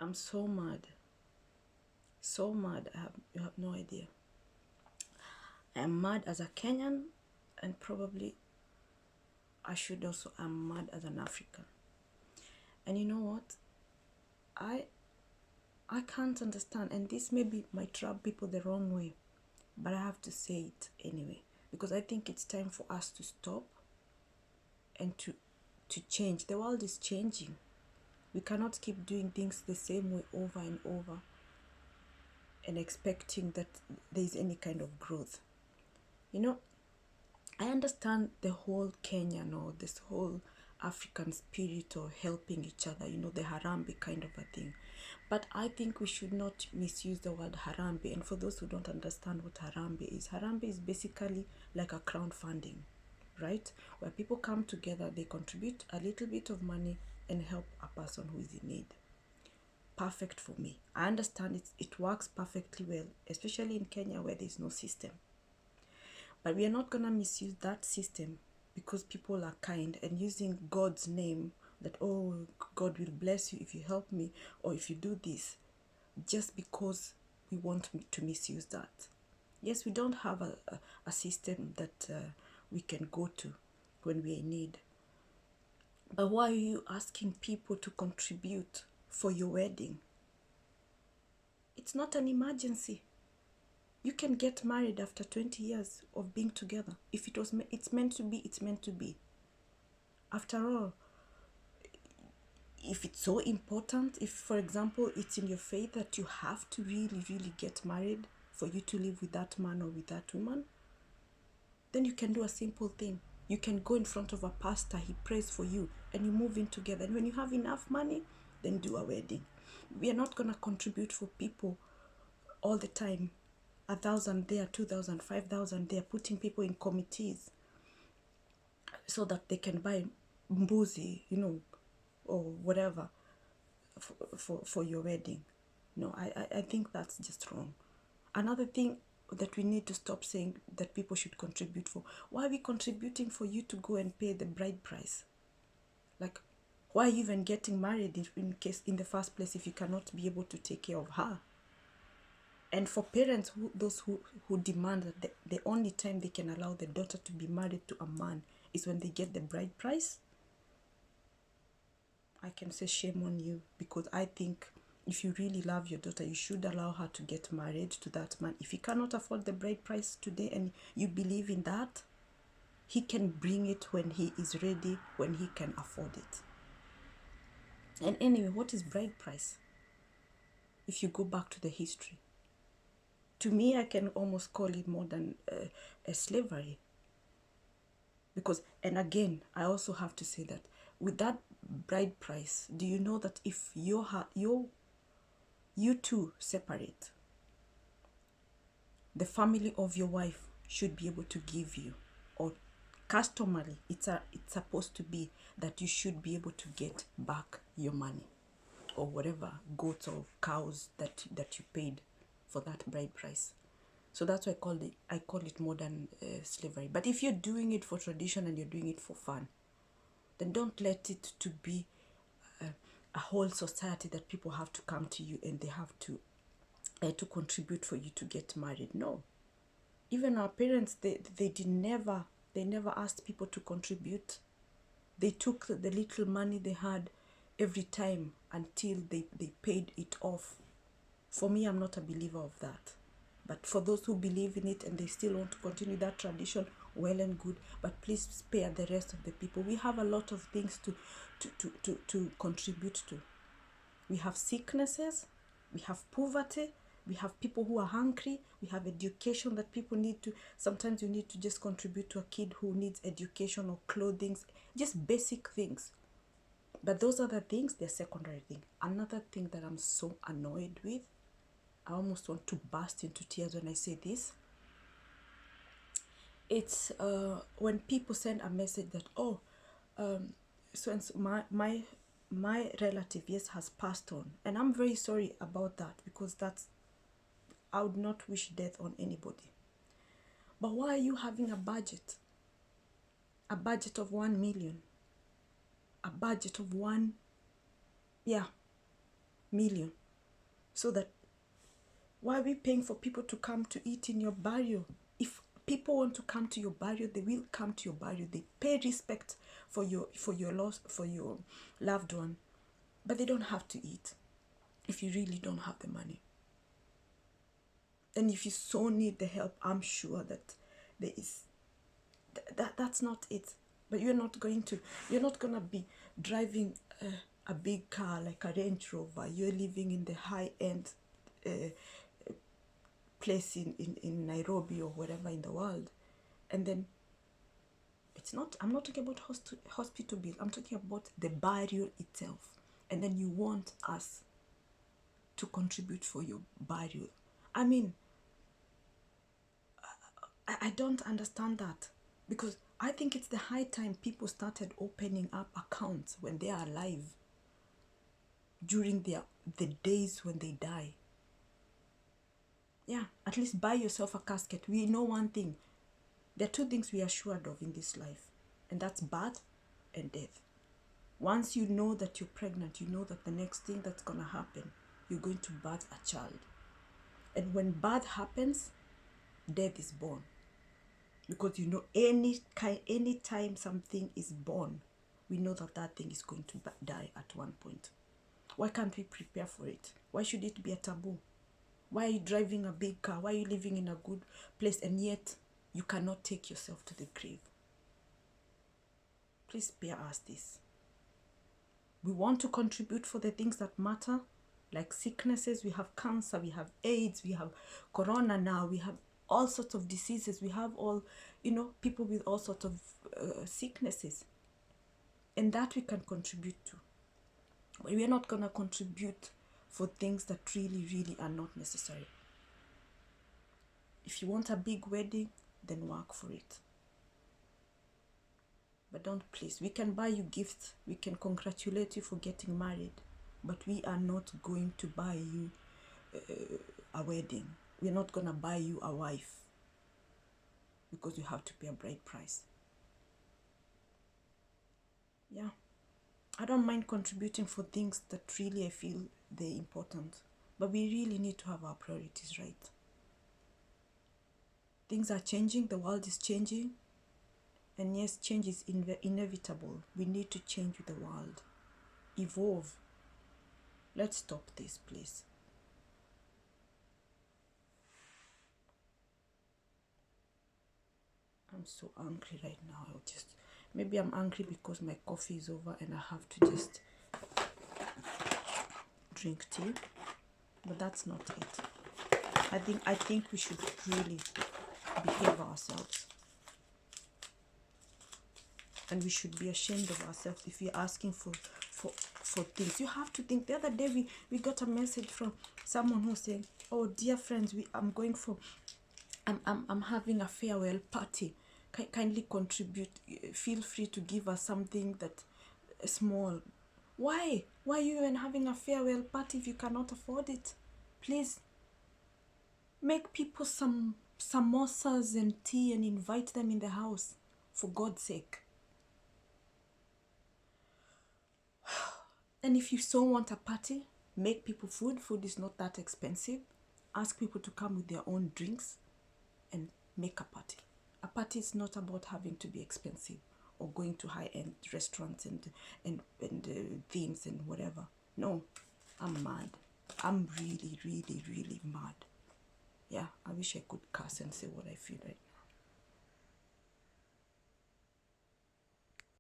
I'm so mad. So mad. You have no idea. I am mad as a Kenyan, and probably I should also, I'm mad as an African. And you know what? I I can't understand, and this maybe might rub people the wrong way, but I have to say it anyway, because I think it's time for us to stop and to change. The world is changing. We cannot keep doing things the same way over and over and expecting that there is any kind of growth. You know, I understand the whole Kenyan or this whole African spirit or helping each other, you know, the Harambe kind of a thing. But I think we should not misuse the word Harambe. And for those who don't understand what Harambe is basically like a crowdfunding, right? Where people come together, they contribute a little bit of money and help a person who is in need. Perfect for me. I understand it works perfectly well, especially in Kenya where there's no system. But we are not going to misuse that system because people are kind and using God's name that, oh, God will bless you if you help me or if you do this, just because we want to misuse that. Yes, we don't have a system that we can go to when we're in need. But why are you asking people to contribute for your wedding? It's not an emergency. You can get married after 20 years of being together. If it's meant to be, it's meant to be. After all, if it's so important, if, for example, it's in your faith that you have to really, really get married for you to live with that man or with that woman, then you can do a simple thing. You can go in front of a pastor, he prays for you, and you move in together. And when you have enough money, then do a wedding. We are not going to contribute for people all the time. 1,000 there, 2,000, 5,000 there, putting people in committees so that they can buy mbuzi, you know, or whatever for your wedding. No, I think that's just wrong. Another thing that we need to stop saying that people should contribute for. Why are we contributing for you to go and pay the bride price? Like, why are you even getting married in the first place if you cannot be able to take care of her? And for parents, those who demand that the only time they can allow the daughter to be married to a man is when they get the bride price, I can say shame on you, because I think if you really love your daughter, you should allow her to get married to that man. If he cannot afford the bride price today and you believe in that, he can bring it when he is ready, when he can afford it. And anyway, what is bride price? If you go back to the history, to me, I can almost call it more than a slavery. Because, and again, I also have to say that with that bride price, do you know that if you two separate, the family of your wife should be able to give you, or customarily, it's supposed to be that you should be able to get back your money or whatever goats or cows that you paid for that bride price. So that's why I call it modern slavery. But if you're doing it for tradition and you're doing it for fun, then don't let it to be a whole society that people have to come to you and they have to contribute for you to get married. No. Even our parents, they never asked people to contribute. They took the little money they had every time until they paid it off. For me, I'm not a believer of that. But for those who believe in it and they still want to continue that tradition, well and good. But please spare the rest of the people. We have a lot of things to contribute to. We have sicknesses, we have poverty, we have people who are hungry, we have education that people need to, sometimes you need to just contribute to a kid who needs education or clothing, just basic things. But those other things, they're secondary things. Another thing that I'm so annoyed with, I almost want to burst into tears when I say this. It's when people send a message that, oh, so my relative, yes, has passed on. And I'm very sorry about that, because I would not wish death on anybody. But why are you having a budget? A budget of 1 million. A budget of 1, yeah. million. So that, why are we paying for people to come to eat in your burial? If people want to come to your burial, they will come to your burial. They pay respect for your loved one, but they don't have to eat if you really don't have the money. And if you so need the help, I'm sure that there is that's not it. But you're not gonna be driving a big car like a Range Rover. You're living in the high end place in Nairobi or wherever in the world, and then I'm not talking about hospital bill. I'm talking about the burial itself, and then you want us to contribute for your burial. I mean, I don't understand that, because I think it's the high time people started opening up accounts when they are alive, during the days when they die. Yeah, at least buy yourself a casket. We know one thing. There are two things we are assured of in this life, and that's birth and death. Once you know that you're pregnant, you know that the next thing that's going to happen, you're going to birth a child. And when birth happens, death is born. Because you know, any time something is born, we know that that thing is going to die at one point. Why can't we prepare for it? Why should it be a taboo? Why are you driving a big car? Why are you living in a good place, and yet you cannot take yourself to the grave? Please spare us this. We want to contribute for the things that matter, like sicknesses. We have cancer, we have AIDS, we have corona now, we have all sorts of diseases. We have all, people with all sorts of sicknesses. And that we can contribute to. But we are not going to contribute for things that really, really are not necessary. If you want a big wedding, then work for it. But don't, please. We can buy you gifts. We can congratulate you for getting married. But we are not going to buy you a wedding. We're not going to buy you a wife, because you have to pay a bride price. Yeah. I don't mind contributing for things that really I feel they're important. But we really need to have our priorities right. Things are changing. The world is changing. And yes, change is inevitable. We need to change with the world. Evolve. Let's stop this, please. I'm so angry right now. Maybe I'm angry because my coffee is over and I have to just drink tea. But that's not it. I think we should really behave ourselves. And we should be ashamed of ourselves if we're asking for things. You have to think. The other day we got a message from someone who said, "Oh, dear friends, I'm having a farewell party. Kindly contribute. Feel free to give us something that small." Why? Why are you even having a farewell party if you cannot afford it? Please make people some samosas and tea and invite them in the house, for God's sake. And if you so want a party, make people food. Food is not that expensive. Ask people to come with their own drinks and make a party. A party is not about having to be expensive or going to high-end restaurants and themes and whatever. No, I'm mad. I'm really, really, really mad. Yeah, I wish I could curse and say what I feel right